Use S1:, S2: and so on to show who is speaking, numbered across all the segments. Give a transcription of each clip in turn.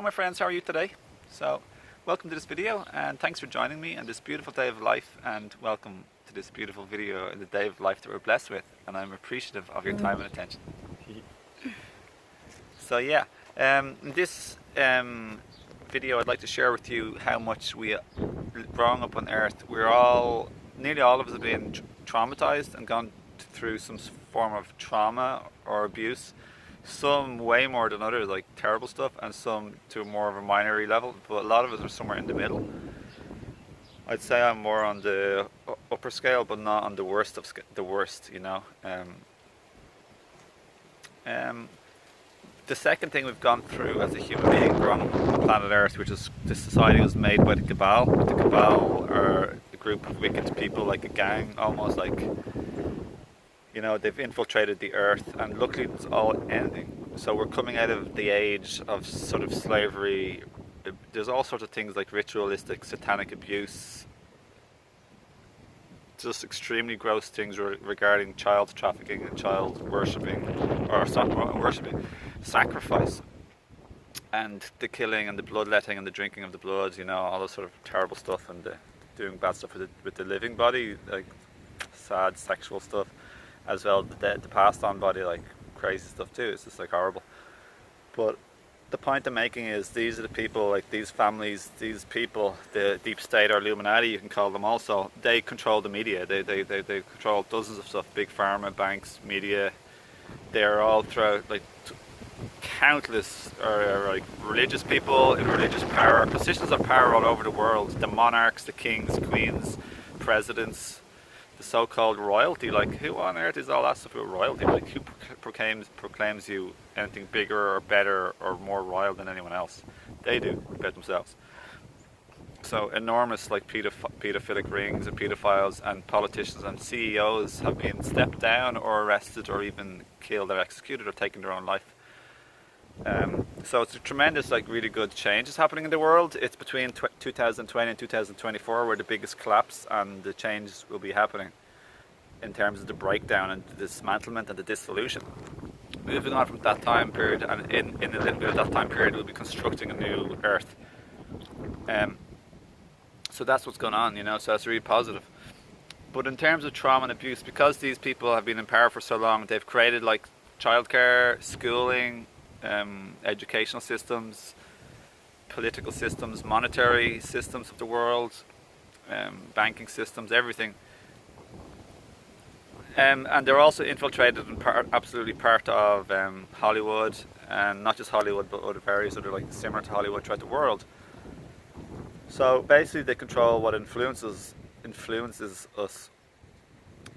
S1: Hello my friends, how are you today? So, welcome to this video and thanks for joining me on this beautiful day of life, and welcome to this beautiful video in the day of life that we're blessed with, and I'm appreciative of your time and attention. So yeah, in this video I'd like to share with you how much we growing up on earth, nearly all of us have been traumatized and gone through some form of trauma or abuse. Some way more than others, like terrible stuff, and some to more of a minority level, but a lot of us are somewhere in the middle. I'd say I'm more on the upper scale, but not on the worst of the worst, you know. The second thing we've gone through as a human being growing up on planet Earth, which is this society was made by the Cabal. The Cabal are a group of wicked people, like a gang, almost like, you know, they've infiltrated the earth, and luckily it's all ending. So we're coming out of the age of sort of slavery. There's all sorts of things like ritualistic, satanic abuse, just extremely gross things regarding child trafficking and child worshipping, or not worshipping, sacrifice, and the killing and the bloodletting and the drinking of the blood, you know, all this sort of terrible stuff, and doing bad stuff with the living body, like sad sexual stuff, as well the passed on body, like crazy stuff too. It's just like horrible. But the point I'm making is these are the people, like these families, these people, the deep state or Illuminati, you can call them also, they control the media. They control dozens of stuff, big pharma, banks, media. They're all throughout, like countless like religious people in religious power, positions of power all over the world, the monarchs, the kings, queens, presidents, the so-called royalty. Like, who on earth is all that stuff about royalty? Like, who proclaims you anything bigger or better or more royal than anyone else? They do about themselves. So enormous, like, pedophilic rings and pedophiles and politicians and CEOs have been stepped down or arrested or even killed or executed or taken their own life. So it's a tremendous, like, really good change is happening in the world. It's between 2020 and 2024 where the biggest collapse and the change will be happening in terms of the breakdown and the dismantlement and the dissolution. Moving on from that time period, and in a little bit of that time period we'll be constructing a new earth. So that's what's going on, you know, so that's really positive. But in terms of trauma and abuse, because these people have been in power for so long, they've created like childcare, schooling, educational systems, political systems, monetary systems of the world, banking systems, everything. And they're also infiltrated and absolutely part of Hollywood, and not just Hollywood but other various other, like, similar to Hollywood throughout the world. So basically they control what influences us,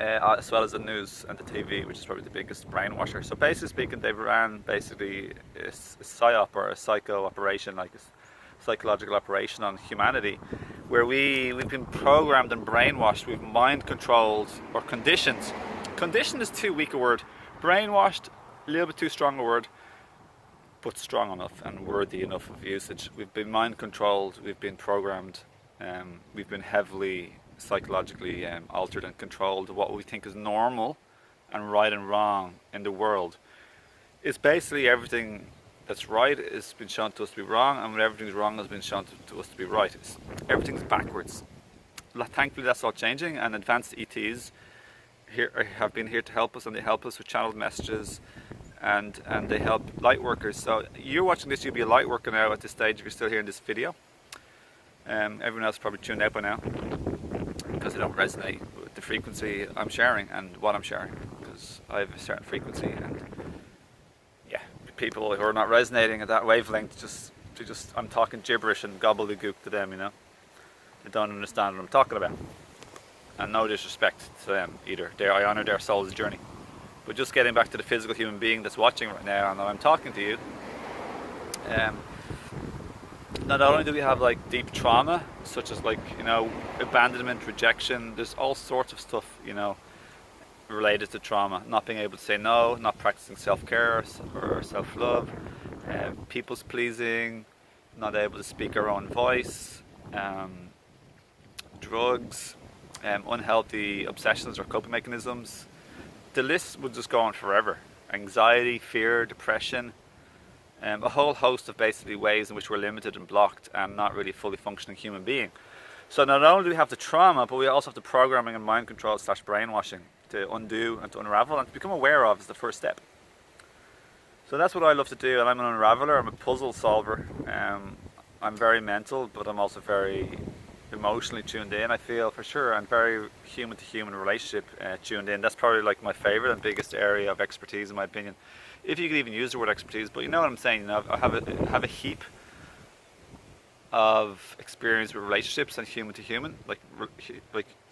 S1: as well as the news and the TV, which is probably the biggest brainwasher. So basically speaking, they've ran basically a psyop, or a psycho operation, like a psychological operation on humanity, where we've been programmed and brainwashed, we've mind controlled or conditioned. Conditioned is too weak a word. Brainwashed, a little bit too strong a word, but strong enough and worthy enough of usage. We've been mind controlled, we've been programmed, we've been heavily psychologically altered and controlled. What we think is normal and right and wrong in the world is basically everything that's right has been shown to us to be wrong, and when everything's wrong has been shown to us to be right. Everything's backwards. Thankfully that's all changing, and advanced ETs have been here to help us, and they help us with channeled messages, and they help light workers. So you're watching this, you'll be a light worker now at this stage if you're still here in this video. Everyone else probably tuned out by now because they don't resonate with the frequency I'm sharing and what I'm sharing, because I have a certain frequency, and yeah, people who are not resonating at that wavelength, I'm talking gibberish and gobbledygook to them, you know. They don't understand what I'm talking about, and no disrespect to them either. I honour their soul's journey, but just getting back to the physical human being that's watching right now and I'm talking to you. Not only do we have, like, deep trauma, such as, like, you know, abandonment, rejection, there's all sorts of stuff, you know, related to trauma. Not being able to say no, not practicing self-care or self-love, people's pleasing, not able to speak our own voice, drugs, unhealthy obsessions or coping mechanisms. The list would just go on forever. Anxiety, fear, depression, A whole host of basically ways in which we're limited and blocked and not really fully functioning human being. So not only do we have the trauma, but we also have the programming and mind control / brainwashing to undo and to unravel and to become aware of is the first step. So that's what I love to do, and I'm an unraveler, I'm a puzzle solver. I'm very mental, but I'm also very emotionally tuned in, I feel, for sure, and very human to human relationship tuned in. That's probably like my favorite and biggest area of expertise, in my opinion, if you could even use the word expertise. But you know what I'm saying, you know, I have a heap of experience with relationships and human to human, like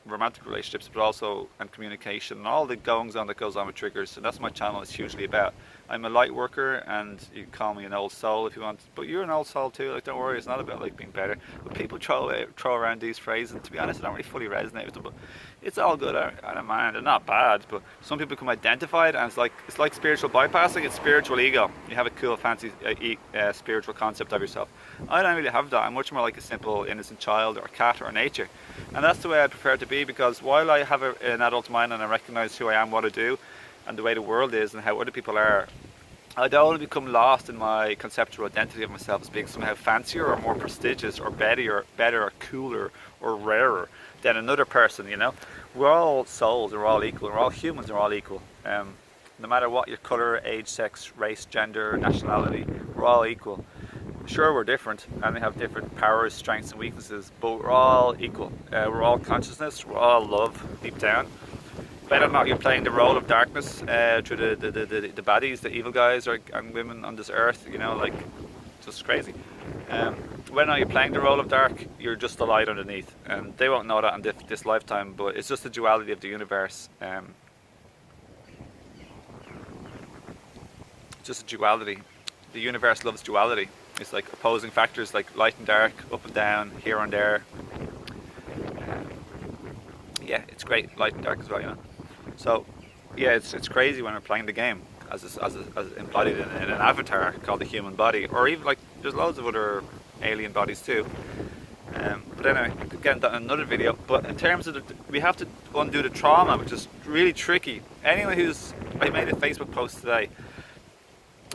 S1: romantic relationships, but also and communication and all the goings on that goes on with triggers. And that's what my channel is hugely about. I'm a light worker, and you can call me an old soul if you want, but you're an old soul too. Like, don't worry, it's not about like being better. But people throw around these phrases, and to be honest, I don't really fully resonate with them. But it's all good. I don't mind. They're not bad, but some people become identified, and it's like spiritual bypassing. It's spiritual ego. You have a cool, fancy spiritual concept of yourself. I don't really have that. I'm much more like a simple, innocent child or a cat or nature, and that's the way I prefer to be. Because while I have an adult mind and I recognize who I am, what I do, and the way the world is and how other people are, I don't want to become lost in my conceptual identity of myself as being somehow fancier or more prestigious or better or cooler or rarer than another person, you know. We're all souls, we're all equal, we're all humans, we're all equal. No matter what your colour, age, sex, race, gender, nationality, we're all equal. Sure, we're different and we have different powers, strengths and weaknesses, but we're all equal. We're all consciousness, we're all love deep down. Whether or not you're playing the role of darkness through the baddies, the evil guys and women on this earth, you know, like, just crazy. Whether or not you're playing the role of dark, you're just the light underneath. And they won't know that in this lifetime, but it's just the duality of the universe. Just a duality. The universe loves duality. It's like opposing factors like light and dark, up and down, here and there. Yeah, it's great, light and dark as well, you know. So, yeah, it's crazy when we're playing the game as embodied in an avatar called the human body, or even like there's loads of other alien bodies too. But anyway, we could get into that in another video. But in terms of we have to undo the trauma, which is really tricky. Anyone I made a Facebook post today,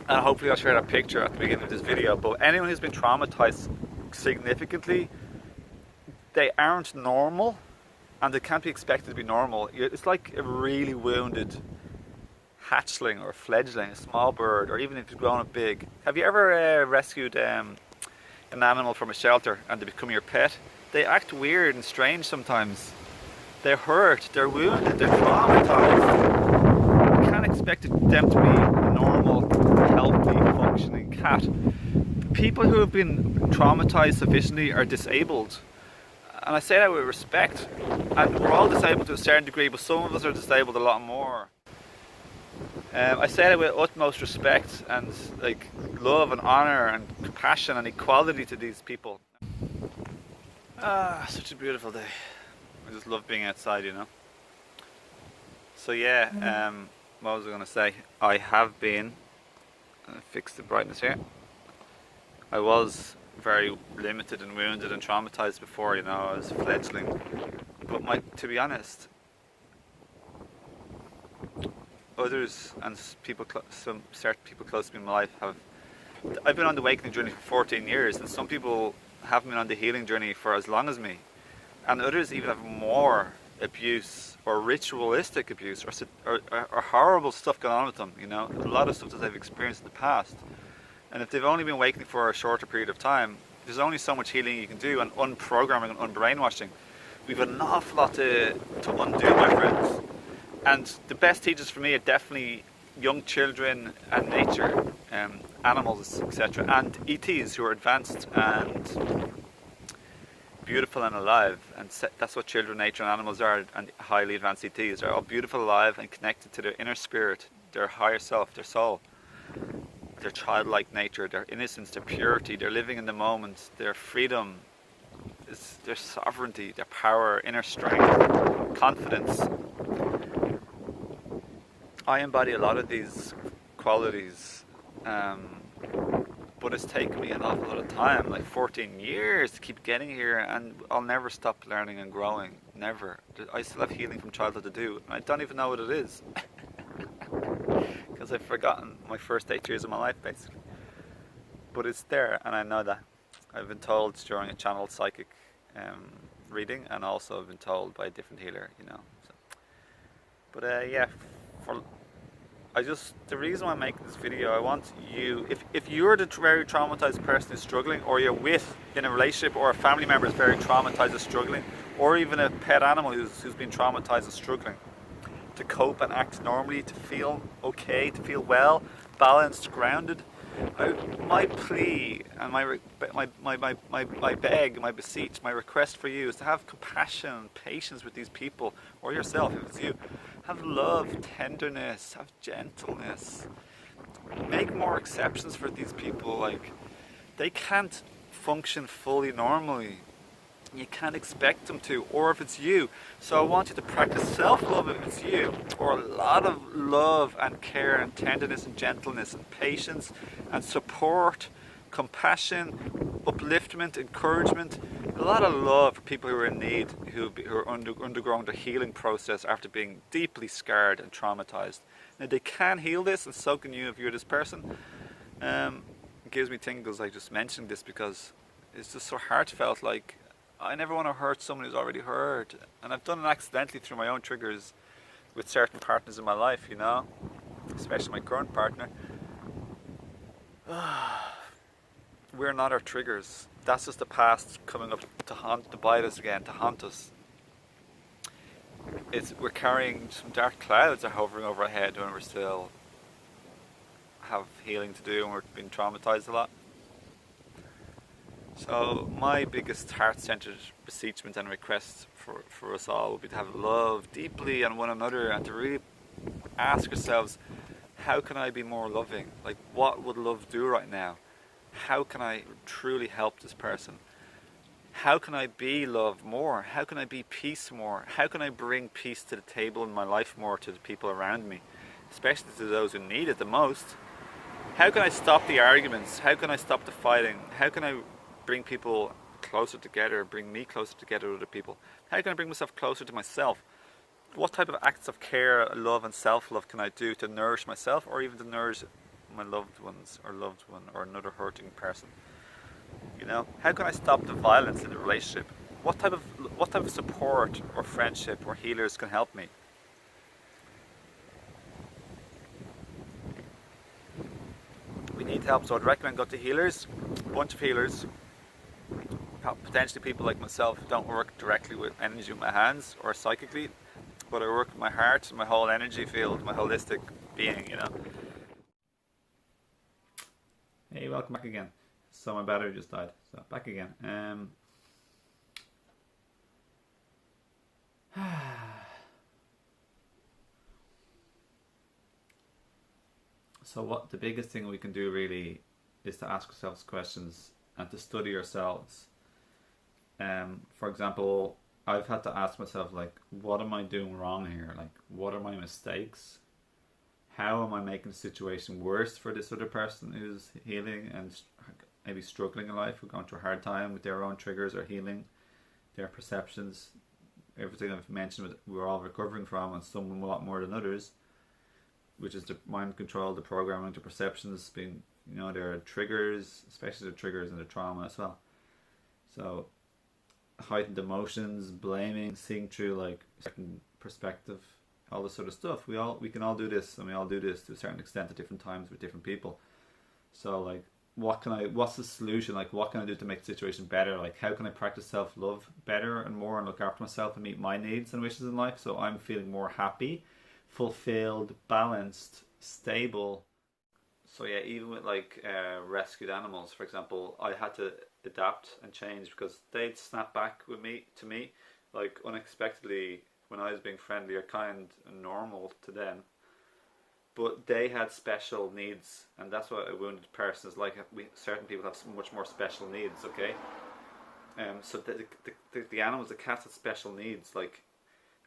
S1: and hopefully I'll share that picture at the beginning of this video. But anyone who's been traumatized significantly, they aren't normal. And they can't be expected to be normal. It's like a really wounded hatchling or fledgling, a small bird, or even if you've grown up big. Have you ever rescued an animal from a shelter and they become your pet? They act weird and strange sometimes. They're hurt, they're wounded, they're traumatized. You can't expect them to be a normal, healthy, functioning cat. People who have been traumatized sufficiently are disabled. And I say that with respect, and we're all disabled to a certain degree, but some of us are disabled a lot more. I say that with utmost respect and like love and honour and compassion and equality to these people. Such a beautiful day. I just love being outside, you know. So yeah, what was I going to say? I have been, fix the brightness here. I was very limited and wounded and traumatized before, you know. I was a fledgling, but to be honest, others and certain people close to me in my life I've been on the awakening journey for 14 years, and some people haven't been on the healing journey for as long as me, and others even have more abuse or ritualistic abuse or horrible stuff going on with them, you know, a lot of stuff that they've experienced in the past. And if they've only been awakening for a shorter period of time, there's only so much healing you can do, and unprogramming and unbrainwashing. We've an awful lot to undo, my friends. And the best teachers for me are definitely young children and nature, animals, etc. And ETs who are advanced and beautiful and alive. And that's what children, nature and animals are, and highly advanced ETs. They're all beautiful, alive and connected to their inner spirit, their higher self, their soul. Their childlike nature, their innocence, their purity, their living in the moment, their freedom, their sovereignty, their power, inner strength, confidence. I embody a lot of these qualities, but it's taken me an awful lot of time, like 14 years to keep getting here, and I'll never stop learning and growing, never. I still have healing from childhood to do, and I don't even know what it is. Because I've forgotten my first 8 years of my life, basically. but it's there, and I know that. I've been told during a channeled psychic reading, and also I've been told by a different healer, you know. So, but yeah, for the reason why I'm making this video, I want you, if you're the very traumatized person who's struggling, or you're in a relationship, or a family member is very traumatized and struggling, or even a pet animal who's been traumatized and struggling, to cope and act normally, to feel okay, to feel well, balanced, grounded, my plea and my beg, my beseech, my request for you is to have compassion and patience with these people, or yourself if it's you. Have love, tenderness, have gentleness. Make more exceptions for these people. Like, they can't function fully normally. You can't expect them to, or if it's you. So I want you to practice self-love if it's you, or a lot of love and care and tenderness and gentleness and patience and support, compassion, upliftment, encouragement, a lot of love for people who are in need, who are undergoing the healing process after being deeply scarred and traumatized. Now they can heal this, and so can you if you're this person. It gives me tingles, I just mentioned this because it's just so heartfelt. Like, I never want to hurt someone who's already hurt, and I've done it accidentally through my own triggers with certain partners in my life, you know, especially my current partner. We're not our triggers. That's just the past coming up to bite us again, to haunt us. We're carrying some dark clouds are hovering over our head when we're still have healing to do and we're being traumatized a lot. So my biggest heart-centered beseechment and request for us all would be to have love deeply on one another, and to really ask ourselves, how can I be more loving? Like, what would love do right now? How can I truly help this person? How can I be love more? How can I be peace more? How can I bring peace to the table in my life more, to the people around me, especially to those who need it the most? How can I stop the arguments? How can I stop the fighting? How can I bring people closer together, bring me closer together with other people? How can I bring myself closer to myself? What type of acts of care, love and self-love can I do to nourish myself, or even to nourish my loved ones or loved one or another hurting person? You know, how can I stop the violence in the relationship? What type of support or friendship or healers can help me? We need help, so I'd recommend go to healers, a bunch of healers. Potentially people like myself who don't work directly with energy with my hands or psychically, but I work with my heart, my whole energy field, my holistic being, you know. Hey, welcome back again. So my battery just died, so back again. So what the biggest thing we can do really is to ask ourselves questions and to study ourselves. For example, I've had to ask myself, like, what am I doing wrong here? Like, what are my mistakes? How am I making the situation worse for this other person who's healing and maybe struggling in life, or going through a hard time with their own triggers or healing, their perceptions, everything I've mentioned we're all recovering from, and some a lot more than others, which is the mind control, the programming, the perceptions being, you know, there are triggers, especially the triggers and the trauma as well. So heightened emotions, blaming, seeing through like certain perspective, all this sort of stuff. We can all do this, and we all do this to a certain extent at different times with different people. So like, what's the solution? Like, what can I do to make the situation better? Like, how can I practice self-love better and more, and look after myself and meet my needs and wishes in life, so I'm feeling more happy, fulfilled, balanced, stable. So yeah, even with like rescued animals, for example, I had to adapt and change because they'd snap back to me like unexpectedly when I was being friendly or kind and normal to them. But they had special needs, and that's what a wounded person is like. Certain people have much more special needs, okay? So the animals, the cats had special needs, like,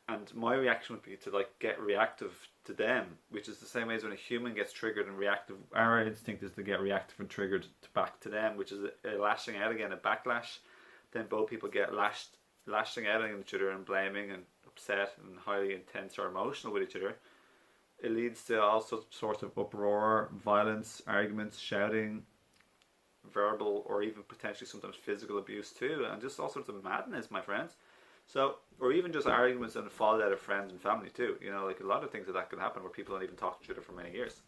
S1: and my reaction would be to like get reactive to them, which is the same way as when a human gets triggered and reactive. Our instinct is to get reactive and triggered back to them, which is a lashing out again, a backlash. Then both people get lashing out at each other and blaming and upset and highly intense or emotional with each other. It leads to all sorts of uproar, violence, arguments, shouting, verbal or even potentially sometimes physical abuse too, and just all sorts of madness, my friends. So, or even just arguments and fallout of friends and family too. You know, like a lot of things that can happen where people don't even talk to each other for many years.